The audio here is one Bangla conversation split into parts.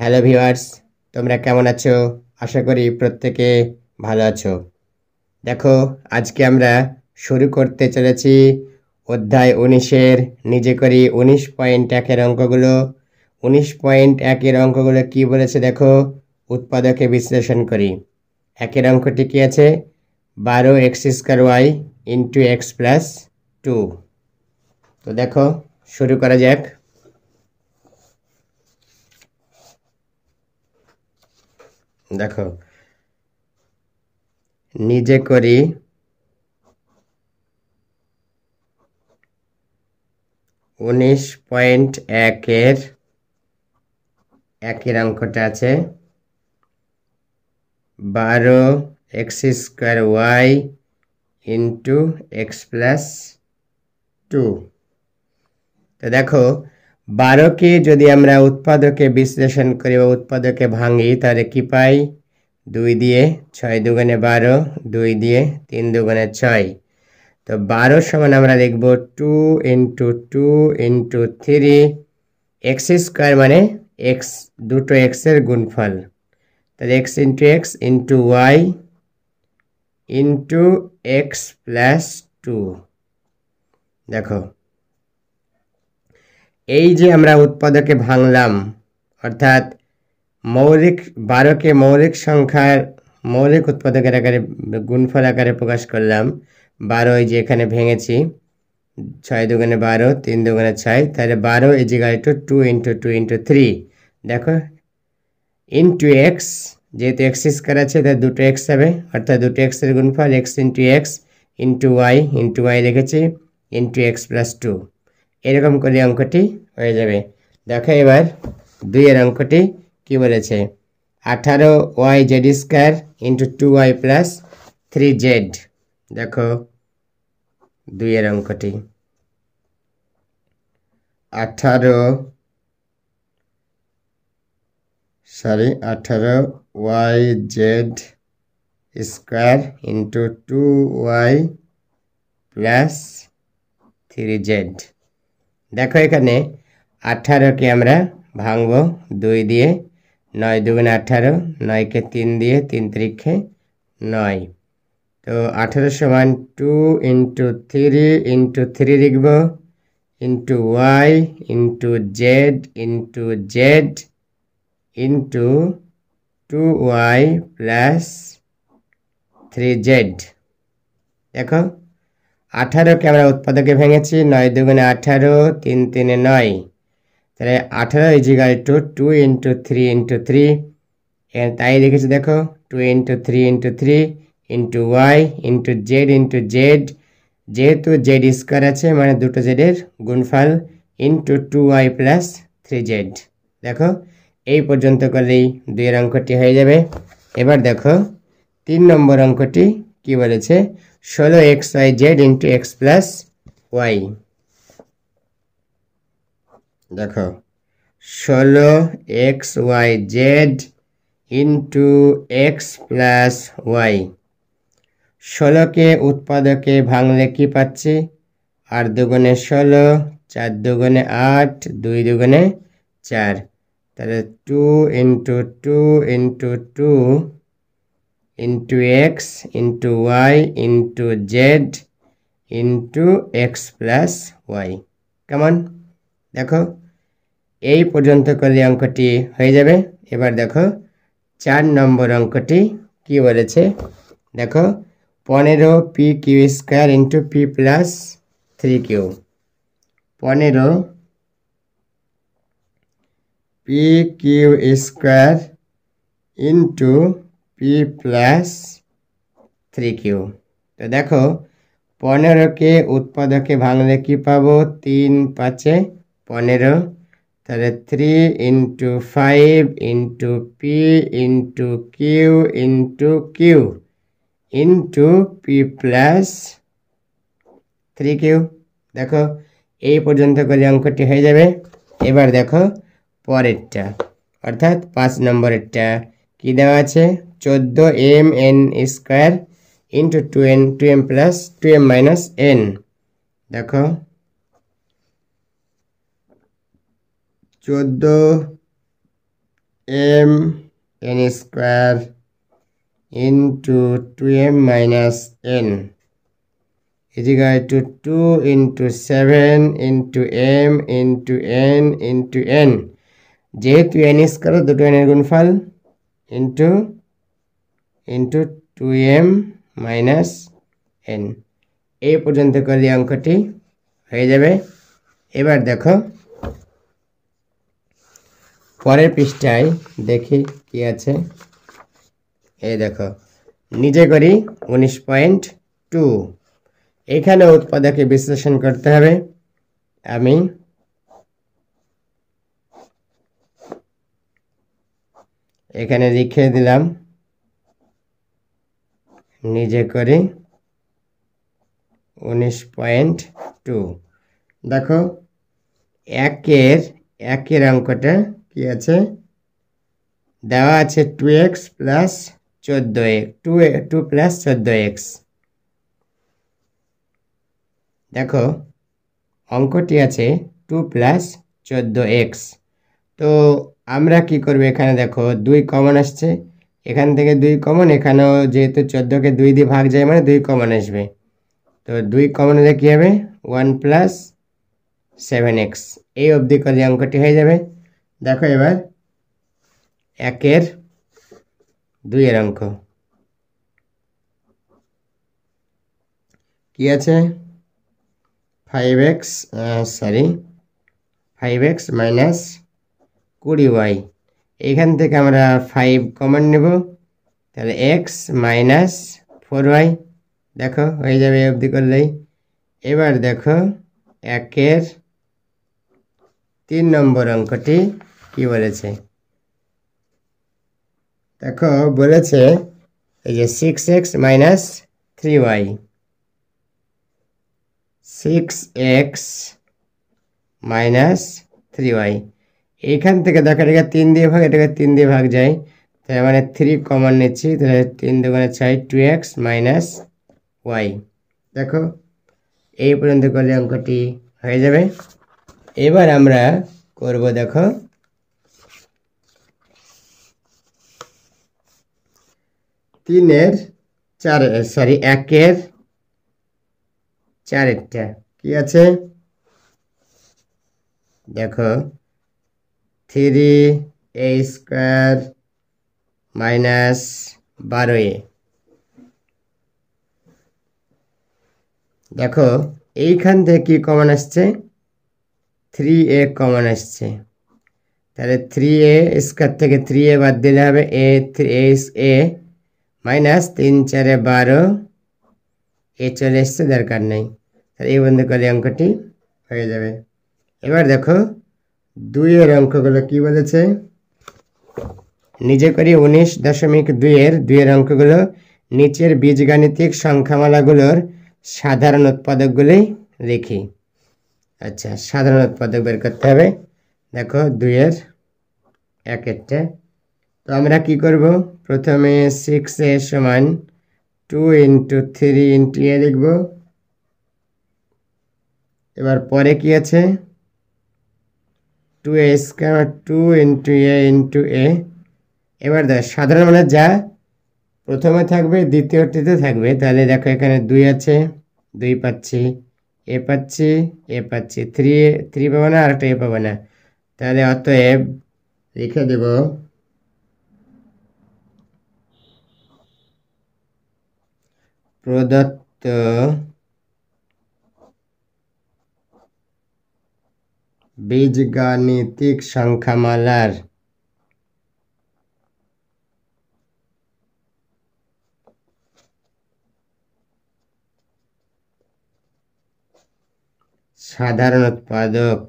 হ্যালো ভিউয়ার্স, তোমরা কেমন আছো? আশা করি প্রত্যেকে ভালো আছো। দেখো, আজকে আমরা শুরু করতে চলেছি অধ্যায় 19-এর নিজে করি 19.1-এর অঙ্কগুলো। 19.1-এর অঙ্কগুলো কি বলেছে দেখো, উৎপাদকে বিশ্লেষণ করি। একের অঙ্কটি কি আছে? 12x² into x plus 2। তো দেখো, শুরু করা যাক। দেখো, নিজে করি 19.1-এর একের অঙ্কটা আছে 12x² ইন্টু এক্স প্লাস 2। তো দেখো, 12কে যদি আমরা উৎপাদকে বিশ্লেষণ করি বা উৎপাদকে ভাঙি তাহলে কি পাই? 2 দিয়ে 6 দুগুণে 12, 2 দিয়ে 3 দুগুণে 6। তো 12 সমান আমরা লিখব 2 ইন্টু 2 ইন্টু 3 x² মানে x, দুটো এক্সের গুণফল। তাহলে x into x into y into x plus 2। দেখো, এই যে আমরা উৎপাদকে ভাঙলাম, অর্থাৎ মৌলিক 12কে মৌলিক সংখ্যার মৌলিক উৎপাদকের আকারে গুণফল আকারে প্রকাশ করলাম। 12 এই যে এখানে ভেঙেছি, 6 দুগুণে 12, 3 দুগুণে 6, তাহলে 12 ইজিক্যাল টু 2 ইন্টু 2 ইন্টু 3। দেখো, ইন্টু এক্স, যেহেতু x² আছে তাই দুটো এক্স হবে, অর্থাৎ দুটো এক্সের গুণফল x into x into y রেখেছি ইন্টু এক্স প্লাস 2। এরকম করে অঙ্কটি হয়ে যাবে। দেখো এবার 2-এর অঙ্কটি কি বলেছে? 18y² into 2y plus 3z। দেখো 2-এর অঙ্কটি 18y² into 2y plus 3z। দেখো, এখানে 18কে আমরা ভাঙবো 2 দিয়ে, 9 দুগুণে 18, 9কে 3 দিয়ে, 3 3 9। তো 18 সমান 2 ইন্টু 3 ইন্টু 3 লিখব into y into z into z into 2y plus 3z। দেখো, 18কে আমরা উৎপাদকে ভেঙেছি, 9 দুগুণে 18, 3 3 9, তাহলে 18 ইজিক্যাল টু 2 ইন্টু 3 ইন্টু 3। তাই লিখেছি, দেখো 2 into 3 into 3 into y into z, যেহেতু z² আছে মানে দুটো জেডের গুণফল ইন্টু 2y প্লাস 3z। দেখো, এই পর্যন্ত করলেই 2-এর অঙ্কটি হয়ে যাবে। এবার দেখো 3 নম্বর অঙ্কটি কি বলেছে? 16xyz into x plus Y. দেখো, 16xyz into x plus Y. 16কে উৎপাদকে ভাঙলে কি পাচ্ছি? 8 দুগুণে 16, 4 দুগুণে 8, 2 দুগুণে 4, তাহলে 2 into 2 into 2 into x into y into z into x plus y. কেমন? দেখো, এই পর্যন্ত করলে অঙ্কটি হয়ে যাবে। এবার দেখো 4 নম্বর অঙ্কটি কি বলেছে? দেখো, 15p² into p plus 3q। 15p² into p plus 3q। তো দেখো, 15কে উৎপাদকে ভাঙলে কি পাবো? 3 5 15, তাহলে 3 into 5 into p into q into p plus 3q। দেখো, এই পর্যন্ত করে অঙ্কটি হয়ে যাবে। এবার দেখো পরেরটা, অর্থাৎ 5 নম্বরেরটা কি দেওয়া আছে? 14mn² into 2m plus 2m minus n। দেখো, 14 m n square into 2m minus n is equal to 2 into 7 into m into n into n যেহেতু n স্কয়ার দুটো n এর গুণফল into 2m minus n এই পর্যন্ত করলে অঙ্কটি হয়ে যাবে। এবার দেখো পরের পৃষ্ঠায় দেখি কি আছে। এই দেখো নিচে করি 19.2 এখানে উৎপাদকে বিশ্লেষণ করতে হবে। আমি এখানে লিখে দিলাম নিজে করি 19.2 দেখো একের অঙ্কটা কি আছে দেওয়া আছে 2x plus 14x 2 plus 14x দেখো অঙ্কটি আছে 2 plus 14x তো আমরা কি করব এখানে দেখো 2 কমন আসছে এখান থেকে 2 কমন এখানেও যেহেতু 14 কে 2 দিয়ে ভাগ যায় মানে 2 কমন আসবে তো 2 কমন হলে কি হবে 1 plus 7x এই অবধি করলে অঙ্কটি হয়ে যাবে। দেখো এবার 1 2 এর অঙ্ক কি আছে 5x minus 20y এখান থেকে আমরা 5 কমন নেব তাহলে x minus 4y দেখো হয়ে যাবে অবধি করলেই। এবার দেখো 1 3 নম্বর অঙ্কটি কি বলেছে দেখো বলেছে এই যে 6x minus 3y 6x minus 3y এখান থেকে দেখো এটা 3 দিয়ে ভাগ এটাকে 3 দিয়ে ভাগ যায় তার মানে 3 কমন নিচ্ছি তাহলে 3 দুগুণে 6 2x minus y দেখো এই পর্যন্ত করলে অঙ্কটি হয়ে যাবে। এবার আমরা করব দেখো 1 4 কি আছে দেখো 3a স্কয়ার minus 12a দেখো এইখান থেকে কি কমন আসছে 3a কমন আসছে তাহলে 3a স্কয়ার থেকে 3a বাদ দিলে হবে a minus 3 4 12 এ চলে আসছে দরকার নেই তাহলে এই বন্ধ করলে অঙ্কটি হয়ে যাবে। এবার দেখো 2 এর অঙ্কগুলো কি বলেছে নিজে করি 19.2 এর অঙ্কগুলো নিচের বীজগাণিতিক সংখ্যামালাগুলোর সাধারণ উৎপাদকগুলি লিখি। আচ্ছা সাধারণ উৎপাদক বের করতে হবে দেখো 2 এর 1 তো আমরা কি করব প্রথমে 6a সমান 2 into 3 into a লিখব এবার পরে কি আছে 2a square 2 into a into a এবার দেখো সাধারণ মানে যা প্রথমে থাকবে দ্বিতীয়টিতে থাকবে তাহলে দেখো এখানে 2 আছে 2 পাচ্ছি a পাচ্ছি 3 পাবো না আর একটা a পাবো না তাহলে অতএব লিখে দেব প্রদত্ত বীজগাণিতিক সংখ্যামালার সাধারণ উৎপাদক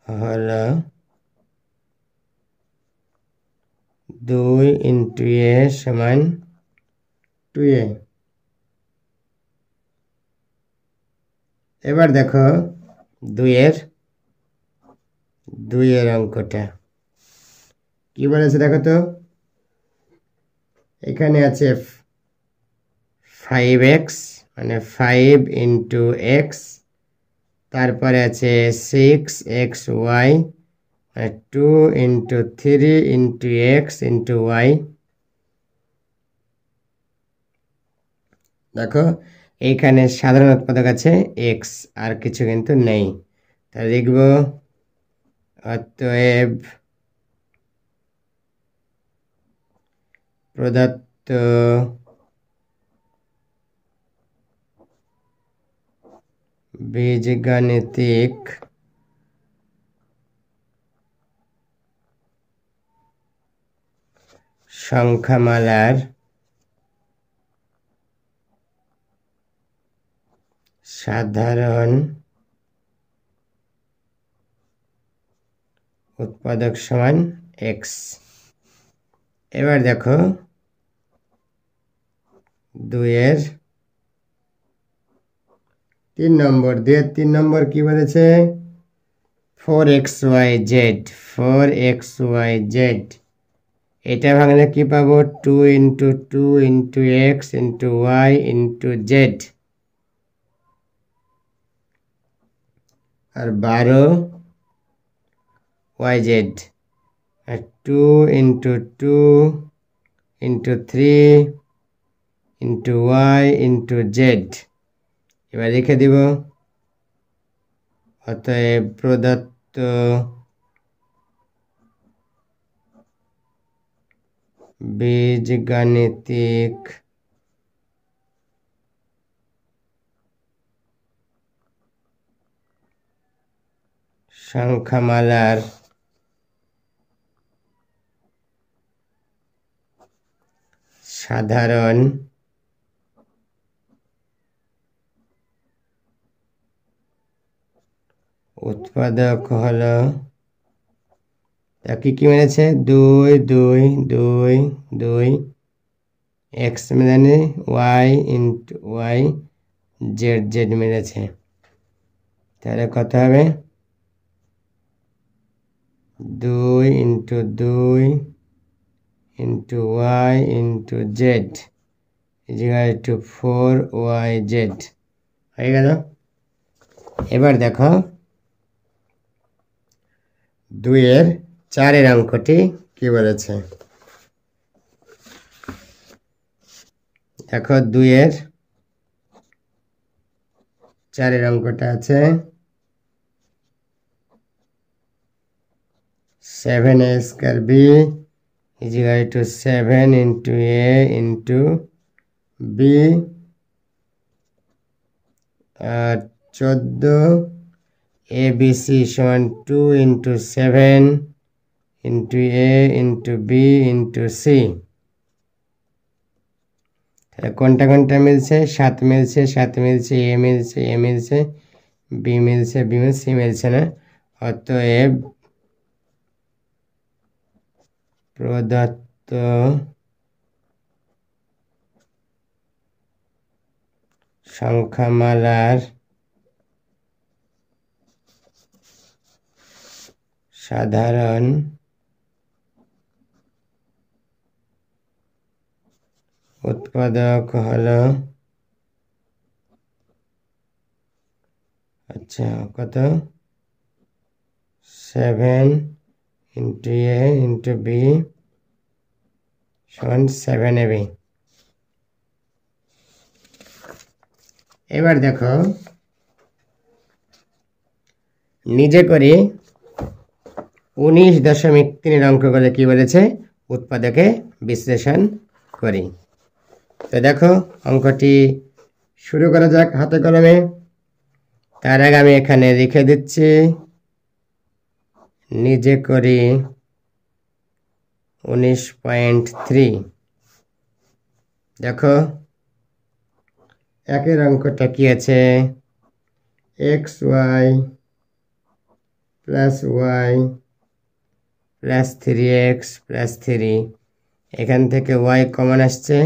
হলো 2 into a সমান 2a এবার দেখো 2 এর অঙ্কটা কি বলেছে দেখো তো এখানে আছে 5x মানে 5 into x তারপরে আছে 6xy, 2 × 3 × x × y। দেখো এইখানে সাধারণ উৎপাদক আছে x, আর কিছু কিন্তু নেই। তাহলে লিখব অতএব প্রদত্ত বীজগাণিতিক সংখ্যামালার সাধারণ উৎপাদক সমান x। এবার দেখো 2-এর 3 নম্বর, 2-এর 3 নম্বর কি বলেছে? 4xyz, 4xyz। এটা ভাঙলে কি পাবো? 2 × 2 × x × y × z। আর 12yz, 2 × 2 × 3 × y × z। এবার লিখে দিব অতএব প্রদত্ত বীজগাণিতিক সংখ্যামালার সাধারণ উৎপাদক হলো, কি কি মেনেছে? 2 2 2 2, x মানে y × y, z z মেনেছে। তাহলে কত হবে? 2 × 2 × y × z = 4yz হয়ে গেল। এবার দেখো 2-এর 4-এর অঙ্কটি কি বলেছে? দেখো 2-এর 4-এর অঙ্কটা আছে 7a² b = 7 × a × b, R 14 abc = 2 × 7 × a × b × c। কোনটা কোনটা মিলছে? 7 মিলছে, 7 মিলছে, a মিলছে, a মিলছে, b মিলছে, b মিলছে, c মিলছে না। অতএব প্রদত্ত সংখ্যামালার সাধারণ উৎপাদক হলো, আচ্ছা কত? 7 × a × b = 7ab। এবার দেখো নিজে করে 19.3 অঙ্কগুলো কি বলেছে? উৎপাদকে বিশ্লেষণ করি। তো দেখো অঙ্কটি শুরু করা যাক হাতে কলমে। তার আগে আমি এখানে লিখে দিচ্ছি নিজে করি 19.3। দেখো 1-এর অঙ্কটা কি আছে? xy + y + 3x + 3, এখান থেকে y কমন আসছে,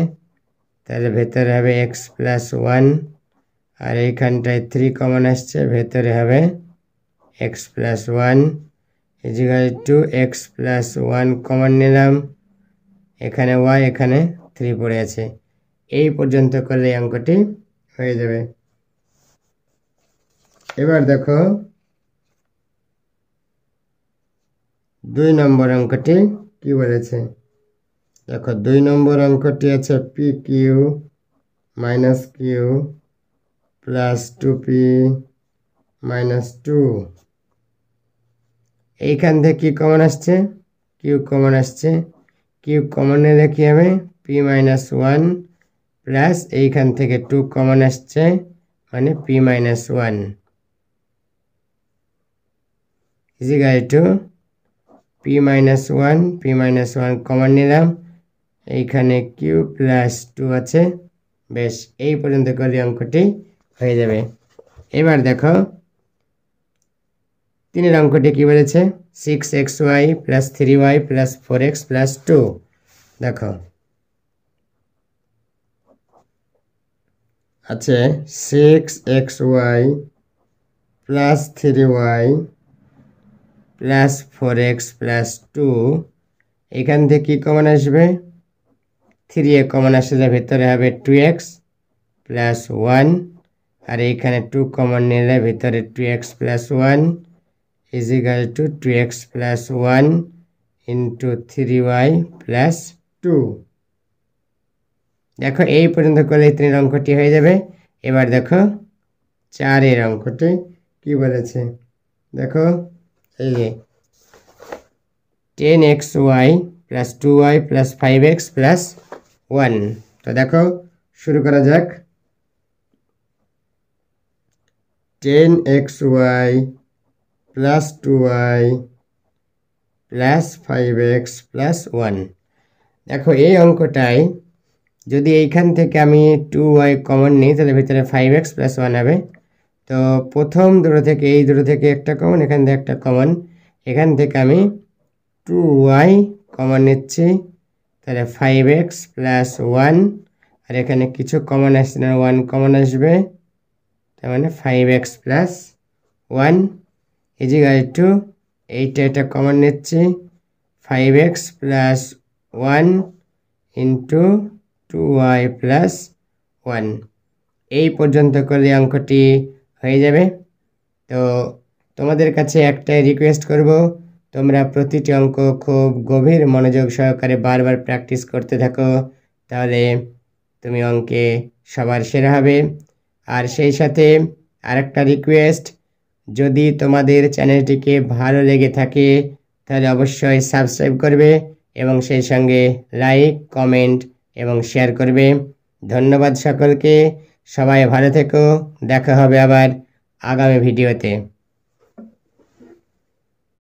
তাহলে ভেতরে হবে x + 1, আর এইখানটায় 3 কমন আসছে, ভেতরে হবে x + 1 = x + 1 কমন নিলাম, এখানে y, এখানে 3 পড়ে আছে। এই পর্যন্ত করলে অঙ্কটি হয়ে যাবে। এবার দেখো 2 নম্বর অঙ্কটি কি বলেছে। দেখো 2 নম্বর অঙ্কটি আছে p q minus q plus 2p minus 2। এইখান থেকে কি কমন আসছে, কিউ কমন আসছে। কিউ কমন নিলে কি হবে, পি মাইনাস 1 প্লাস এইখান থেকে 2 কমন আসছে মানে P minus 1 equal to P minus 1 common নিলাম, এইখানে কিউ প্লাস 2 আছে। বেশ, এই পর্যন্ত করলে অঙ্কটি হয়ে যাবে। এবার দেখো 3 অঙ্কটি কি বলেছে, 6xy plus 3y plus 4x plus 2। দেখো আছে 6xy plus 3y plus 4x plus 2। এখান থেকে কি কমন আসবে, 3 কমন আসলে ভিতরে হবে 2x প্লাস 1, আর এইখানে 2 কমন নিলে ভিতরে 2x plus 1 equal to 2x plus 1 into 3y plus 2। দেখো এই পর্যন্ত করলে 3 অঙ্কটি হয়ে যাবে। এবার দেখো 4 অঙ্কটি কি বলেছে। দেখো এই যে 10xy plus 2y plus 5x plus 1। তো দেখো শুরু করা যাক। 10xy plus 2y plus 5x plus 1। দেখো এই অঙ্কটায় যদি এইখান থেকে আমি 2y কমন নিই তাহলে ভিতরে 5x প্লাস 1 হবে। তো প্রথম দুটো থেকে, এই দুটো থেকে একটা কমন, এখান থেকে একটা কমন, এখান থেকে আমি 2y কমন নিচ্ছি, তাহলে 5x প্লাস 1, আর এখানে কিছু কমন আসছে না, 1 কমন আসবে, তার মানে 5x প্লাস 1 ইজিক্যাল টু এটা কমন নিচ্ছি, 5x plus 1 into 2y plus 1। এই পর্যন্ত করলে অঙ্কটি হয়ে যাবে। তো তোমাদের কাছে একটাই রিকোয়েস্ট করব, তোমরা প্রতিটি অঙ্ক খুব গভীর মনোযোগ সহকারে বারবার প্র্যাকটিস করতে থাকো, তাহলে তুমি অঙ্কে সবার সেরা হবে। আর সেই সাথে আরেকটা রিকোয়েস্ট, যদি তোমাদের চ্যানেলটিকে ভালো লেগে থাকে তাহলে অবশ্যই সাবস্ক্রাইব করবে এবং সেই সঙ্গে লাইক, কমেন্ট এবং শেয়ার করবে। ধন্যবাদ সকলকে, সবাই ভালো থেকো, দেখা হবে আবার আগামী ভিডিওতে।